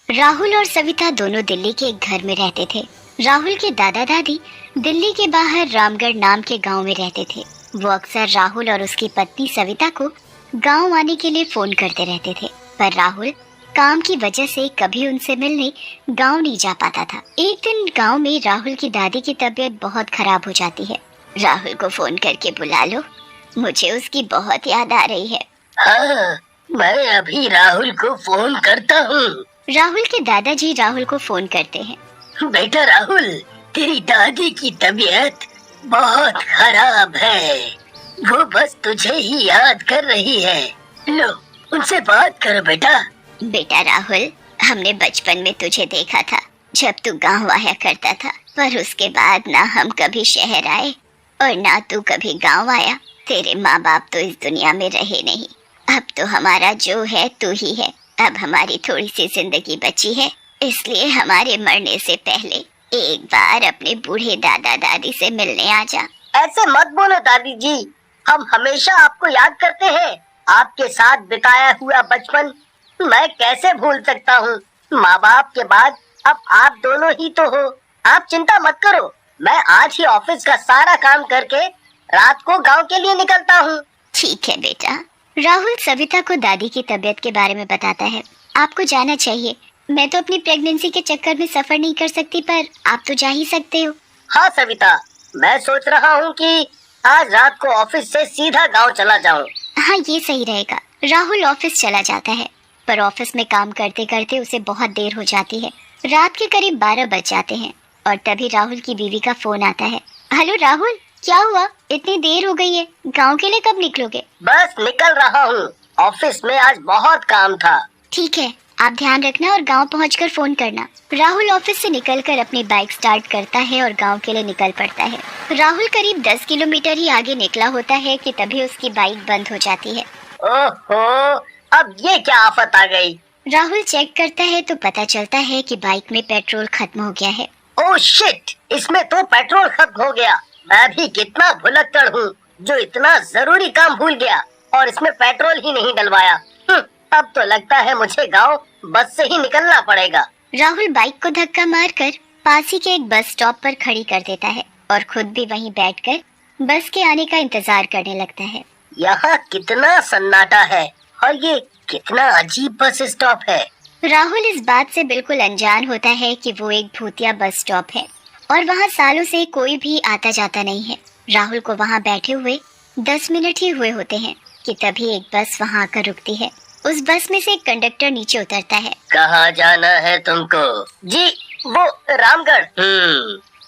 राहुल और सविता दोनों दिल्ली के एक घर में रहते थे। राहुल के दादा दादी दिल्ली के बाहर रामगढ़ नाम के गांव में रहते थे। वो अक्सर राहुल और उसकी पत्नी सविता को गांव आने के लिए फोन करते रहते थे, पर राहुल काम की वजह से कभी उनसे मिलने गांव नहीं जा पाता था। एक दिन गांव में राहुल की दादी की तबीयत बहुत खराब हो जाती है। राहुल को फोन करके बुला लो, मुझे उसकी बहुत याद आ रही है। हाँ, मैं अभी राहुल को फोन करता हूँ। राहुल के दादाजी राहुल को फोन करते हैं। बेटा राहुल, तेरी दादी की तबीयत बहुत खराब है। वो बस तुझे ही याद कर रही है। लो, उनसे बात करो बेटा। बेटा राहुल, हमने बचपन में तुझे देखा था जब तू गांव आया करता था, पर उसके बाद ना हम कभी शहर आए और ना तू कभी गांव आया। तेरे माँ बाप तो इस दुनिया में रहे नहीं। अब तो हमारा जो है तू ही है। अब हमारी थोड़ी सी जिंदगी बची है, इसलिए हमारे मरने से पहले एक बार अपने बूढ़े दादा दादी से मिलने आ जा। ऐसे मत बोलो दादी जी, हम हमेशा आपको याद करते हैं। आपके साथ बिताया हुआ बचपन मैं कैसे भूल सकता हूँ। माँ बाप के बाद अब आप दोनों ही तो हो। आप चिंता मत करो, मैं आज ही ऑफिस का सारा काम करके रात को गांव के लिए निकलता हूँ। ठीक है बेटा। राहुल सविता को दादी की तबीयत के बारे में बताता है। आपको जाना चाहिए, मैं तो अपनी प्रेगनेंसी के चक्कर में सफर नहीं कर सकती, पर आप तो जा ही सकते हो। हाँ सविता, मैं सोच रहा हूँ कि आज रात को ऑफिस से सीधा गांव चला जाऊँ। हाँ, ये सही रहेगा। राहुल ऑफिस चला जाता है, पर ऑफिस में काम करते करते उसे बहुत देर हो जाती है। रात के करीब 12 बज जाते हैं और तभी राहुल की बीवी का फोन आता है। हेलो राहुल, क्या हुआ? इतनी देर हो गई है, गांव के लिए कब निकलोगे? बस निकल रहा हूँ, ऑफिस में आज बहुत काम था। ठीक है, आप ध्यान रखना और गांव पहुंचकर फोन करना। राहुल ऑफिस से निकलकर अपनी बाइक स्टार्ट करता है और गांव के लिए निकल पड़ता है। राहुल करीब 10 किलोमीटर ही आगे निकला होता है कि तभी उसकी बाइक बंद हो जाती है। ओहो, अब ये क्या आफत आ गई। राहुल चेक करता है तो पता चलता है कि बाइक में पेट्रोल खत्म हो गया है। ओह शिट, इसमें तो पेट्रोल खत्म हो गया। मैं भी कितना भुलक्कड़ हूँ जो इतना जरूरी काम भूल गया और इसमें पेट्रोल ही नहीं डलवाया। अब तो लगता है मुझे गांव बस से ही निकलना पड़ेगा। राहुल बाइक को धक्का मारकर पास ही के एक बस स्टॉप पर खड़ी कर देता है और खुद भी वहीं बैठकर बस के आने का इंतजार करने लगता है। यहाँ कितना सन्नाटा है और ये कितना अजीब बस स्टॉप है। राहुल इस बात से बिल्कुल अनजान होता है कि वो एक भूतिया बस स्टॉप है और वहाँ सालों से कोई भी आता जाता नहीं है। राहुल को वहाँ बैठे हुए 10 मिनट ही हुए होते हैं कि तभी एक बस वहाँ आकर रुकती है। उस बस में से एक कंडक्टर नीचे उतरता है। कहाँ जाना है तुमको? जी, वो रामगढ़।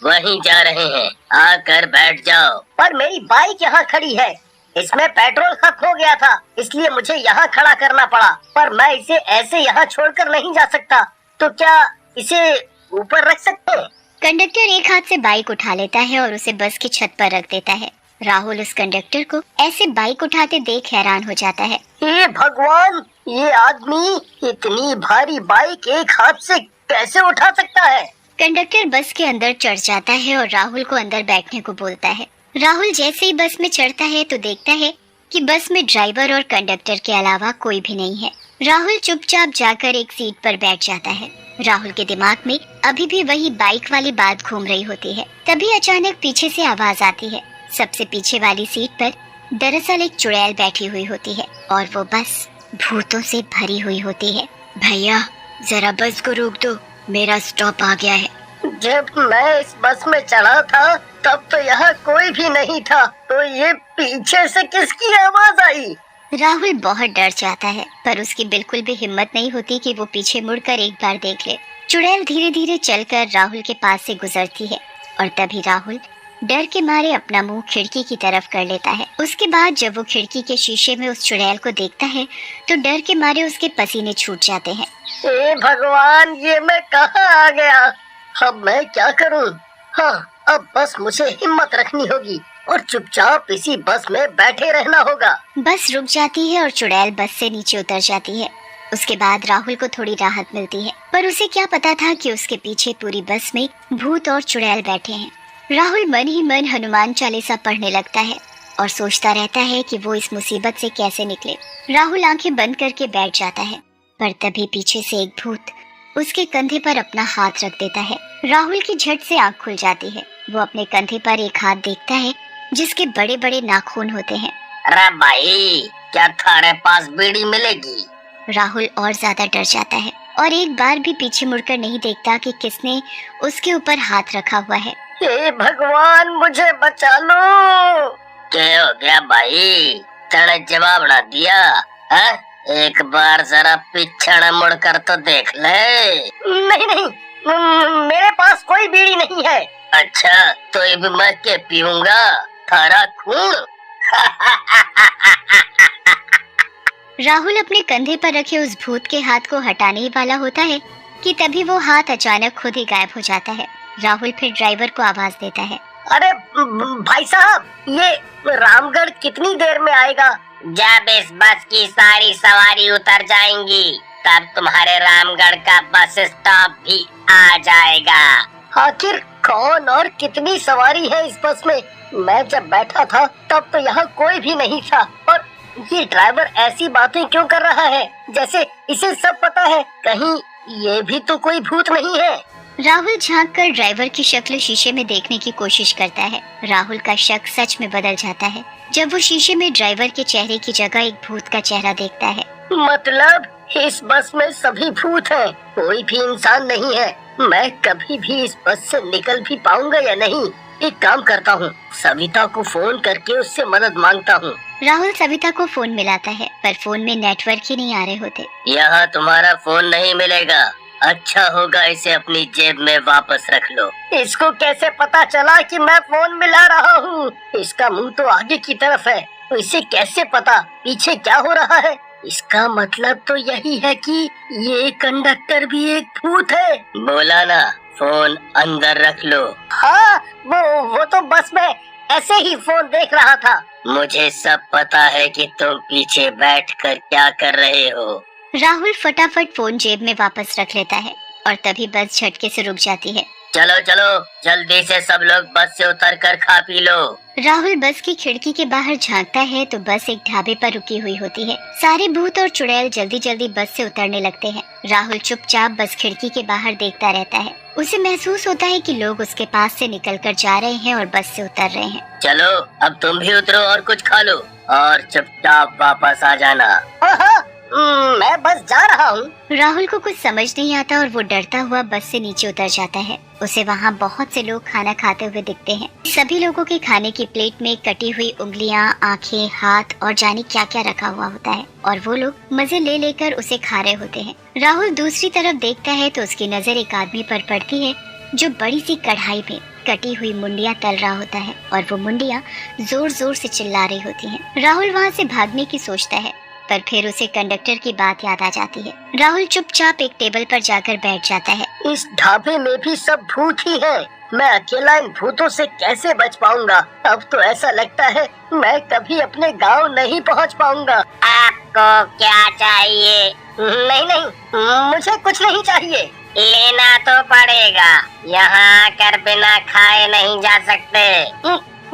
वहीं जा रहे हैं, आकर बैठ जाओ। पर मेरी बाइक यहाँ खड़ी है, इसमें पेट्रोल खत्म हो गया था, इसलिए मुझे यहाँ खड़ा करना पड़ा। पर मैं इसे ऐसे यहाँ छोड़कर नहीं जा सकता, तो क्या इसे ऊपर रख सकते हैं? कंडक्टर एक हाथ से बाइक उठा लेता है और उसे बस की छत पर रख देता है। राहुल उस कंडक्टर को ऐसे बाइक उठाते देख हैरान हो जाता है। हे भगवान, ये आदमी इतनी भारी बाइक एक हाथ से कैसे उठा सकता है? कंडक्टर बस के अंदर चढ़ जाता है और राहुल को अंदर बैठने को बोलता है। राहुल जैसे ही बस में चढ़ता है तो देखता है कि बस में ड्राइवर और कंडक्टर के अलावा कोई भी नहीं है। राहुल चुपचाप जाकर एक सीट पर बैठ जाता है। राहुल के दिमाग में अभी भी वही बाइक वाली बात घूम रही होती है। तभी अचानक पीछे से आवाज आती है। सबसे पीछे वाली सीट पर दरअसल एक चुड़ैल बैठी हुई होती है और वो बस भूतों से भरी हुई होती है। भैया, जरा बस को रोक दो, मेरा स्टॉप आ गया है। जब मैं इस बस में चढ़ा था तब तो यहाँ कोई भी नहीं था, तो ये पीछे से किसकी आवाज आई? राहुल बहुत डर जाता है, पर उसकी बिल्कुल भी हिम्मत नहीं होती कि वो पीछे मुड़कर एक बार देख ले। चुड़ैल धीरे धीरे चलकर राहुल के पास से गुजरती है और तभी राहुल डर के मारे अपना मुंह खिड़की की तरफ कर लेता है। उसके बाद जब वो खिड़की के शीशे में उस चुड़ैल को देखता है तो डर के मारे उसके पसीने छूट जाते हैं। हे भगवान, ये मैं कहाँ आ गया? अब मैं क्या करूँ? हाँ, अब बस मुझे हिम्मत रखनी होगी और चुपचाप इसी बस में बैठे रहना होगा। बस रुक जाती है और चुड़ैल बस से नीचे उतर जाती है। उसके बाद राहुल को थोड़ी राहत मिलती है, पर उसे क्या पता था कि उसके पीछे पूरी बस में भूत और चुड़ैल बैठे हैं। राहुल मन ही मन हनुमान चालीसा पढ़ने लगता है और सोचता रहता है कि वो इस मुसीबत से कैसे निकले। राहुल आंखें बंद करके बैठ जाता है, पर तभी पीछे से एक भूत उसके कंधे पर अपना हाथ रख देता है। राहुल की झट से आंख खुल जाती है। वो अपने कंधे पर एक हाथ देखता है जिसके बड़े बड़े नाखून होते हैं। अरे भाई, क्या थारे पास बीड़ी मिलेगी? राहुल और ज्यादा डर जाता है और एक बार भी पीछे मुड़कर नहीं देखता कि किसने उसके ऊपर हाथ रखा हुआ है। हे भगवान, मुझे बचा लो। क्या हो गया भाई? तने जवाब ना दिया है? एक बार जरा पीछे मुड़ कर तो देख ले। नहीं नहीं, मेरे पास कोई बीड़ी नहीं है। अच्छा, तो ये भी मैं के पीऊंगा थारा खून? राहुल अपने कंधे पर रखे उस भूत के हाथ को हटाने ही वाला होता है कि तभी वो हाथ अचानक खुद ही गायब हो जाता है। राहुल फिर ड्राइवर को आवाज देता है। अरे भाई साहब, ये रामगढ़ कितनी देर में आएगा? जब इस बस की सारी सवारी उतर जाएंगी तब तुम्हारे रामगढ़ का बस स्टॉप भी आ जाएगा। आखिर कौन और कितनी सवारी है इस बस में? मैं जब बैठा था तब तो यहाँ कोई भी नहीं था। और ये ड्राइवर ऐसी बातें क्यों कर रहा है जैसे इसे सब पता है? कहीं ये भी तो कोई भूत नहीं है? राहुल झांक कर ड्राइवर की शक्ल शीशे में देखने की कोशिश करता है। राहुल का शक सच में बदल जाता है जब वो शीशे में ड्राइवर के चेहरे की जगह एक भूत का चेहरा देखता है। मतलब इस बस में सभी भूत हैं, कोई भी इंसान नहीं है। मैं कभी भी इस बस से निकल भी पाऊंगा या नहीं? एक काम करता हूँ, सविता को फोन करके उससे मदद मांगता हूँ। राहुल सविता को फोन मिलाता है पर फोन में नेटवर्क ही नहीं आ रहे होते। यहाँ तुम्हारा फोन नहीं मिलेगा। अच्छा होगा इसे अपनी जेब में वापस रख लो। इसको कैसे पता चला कि मैं फोन मिला रहा हूँ? इसका मुंह तो आगे की तरफ है, तो इसे कैसे पता पीछे क्या हो रहा है? इसका मतलब तो यही है कि ये कंडक्टर भी एक भूत है। बोला ना, फोन अंदर रख लो। हाँ, वो तो बस में ऐसे ही फोन देख रहा था। मुझे सब पता है कि तुम पीछे बैठकर क्या कर रहे हो। राहुल फटाफट फोन जेब में वापस रख लेता है और तभी बस झटके से रुक जाती है। चलो चलो, जल्दी से सब लोग बस से उतरकर खा पी लो। राहुल बस की खिड़की के बाहर झांकता है तो बस एक ढाबे पर रुकी हुई होती है। सारे भूत और चुड़ैल जल्दी जल्दी बस से उतरने लगते हैं। राहुल चुपचाप बस खिड़की के बाहर देखता रहता है। उसे महसूस होता है कि लोग उसके पास से निकलकर जा रहे हैं और बस से उतर रहे हैं। चलो अब तुम भी उतरो और कुछ खा लो और चुपचाप वापस आ जाना। मैं बस जा रहा हूँ। राहुल को कुछ समझ नहीं आता और वो डरता हुआ बस से नीचे उतर जाता है। उसे वहाँ बहुत से लोग खाना खाते हुए दिखते हैं। सभी लोगों के खाने की प्लेट में कटी हुई उंगलियाँ, आंखें, हाथ और जाने क्या क्या रखा हुआ होता है और वो लोग मजे ले लेकर उसे खा रहे होते हैं। राहुल दूसरी तरफ देखता है तो उसकी नजर एक आदमी पर पड़ती है जो बड़ी सी कढ़ाई में कटी हुई मुंडियाँ तल रहा होता है और वो मुंडियाँ जोर जोर से चिल्ला रही होती हैं। राहुल वहाँ से भागने की सोचता है पर फिर उसे कंडक्टर की बात याद आ जाती है। राहुल चुपचाप एक टेबल पर जाकर बैठ जाता है। इस ढाबे में भी सब भूत ही हैं। मैं अकेला इन भूतों से कैसे बच पाऊंगा? अब तो ऐसा लगता है मैं कभी अपने गांव नहीं पहुंच पाऊंगा। आपको क्या चाहिए? नहीं नहीं, मुझे कुछ नहीं चाहिए। लेना तो पड़ेगा, यहाँ आकर बिना खाए नहीं जा सकते।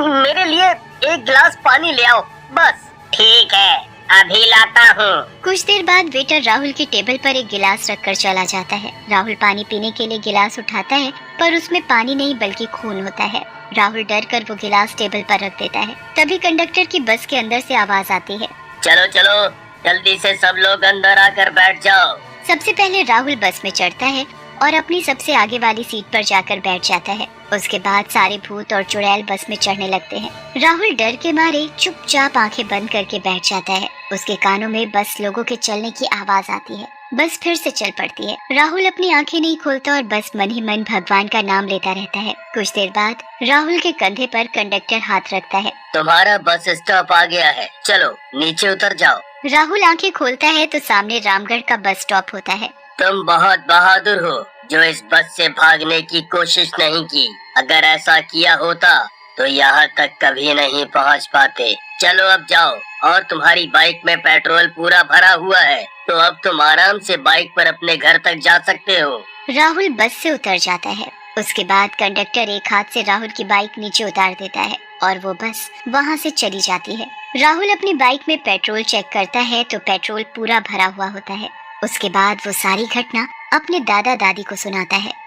मेरे लिए एक गिलास पानी ले आओ बस। ठीक है, अभी लाता हूँ। कुछ देर बाद वेटर राहुल की टेबल पर एक गिलास रखकर चला जाता है। राहुल पानी पीने के लिए गिलास उठाता है पर उसमें पानी नहीं बल्कि खून होता है। राहुल डर कर वो गिलास टेबल पर रख देता है। तभी कंडक्टर की बस के अंदर से आवाज आती है। चलो चलो, जल्दी से सब लोग अंदर आकर बैठ जाओ। सबसे पहले राहुल बस में चढ़ता है और अपनी सबसे आगे वाली सीट पर जाकर बैठ जाता है। उसके बाद सारे भूत और चुड़ैल बस में चढ़ने लगते हैं। राहुल डर के मारे चुपचाप आंखें बंद करके बैठ जाता है। उसके कानों में बस लोगों के चलने की आवाज आती है। बस फिर से चल पड़ती है। राहुल अपनी आंखें नहीं खोलता और बस मन ही मन भगवान का नाम लेता रहता है। कुछ देर बाद राहुल के कंधे पर कंडक्टर हाथ रखता है। तुम्हारा बस स्टॉप आ गया है, चलो नीचे उतर जाओ। राहुल आंखें खोलता है तो सामने रामगढ़ का बस स्टॉप होता है। तुम बहुत बहादुर हो जो इस बस से भागने की कोशिश नहीं की। अगर ऐसा किया होता तो यहाँ तक कभी नहीं पहुँच पाते। चलो अब जाओ, और तुम्हारी बाइक में पेट्रोल पूरा भरा हुआ है तो अब तुम आराम से बाइक पर अपने घर तक जा सकते हो। राहुल बस से उतर जाता है। उसके बाद कंडक्टर एक हाथ से राहुल की बाइक नीचे उतार देता है और वो बस वहाँ से चली जाती है। राहुल अपनी बाइक में पेट्रोल चेक करता है तो पेट्रोल पूरा भरा हुआ होता है। उसके बाद वो सारी घटना अपने दादा दादी को सुनाता है।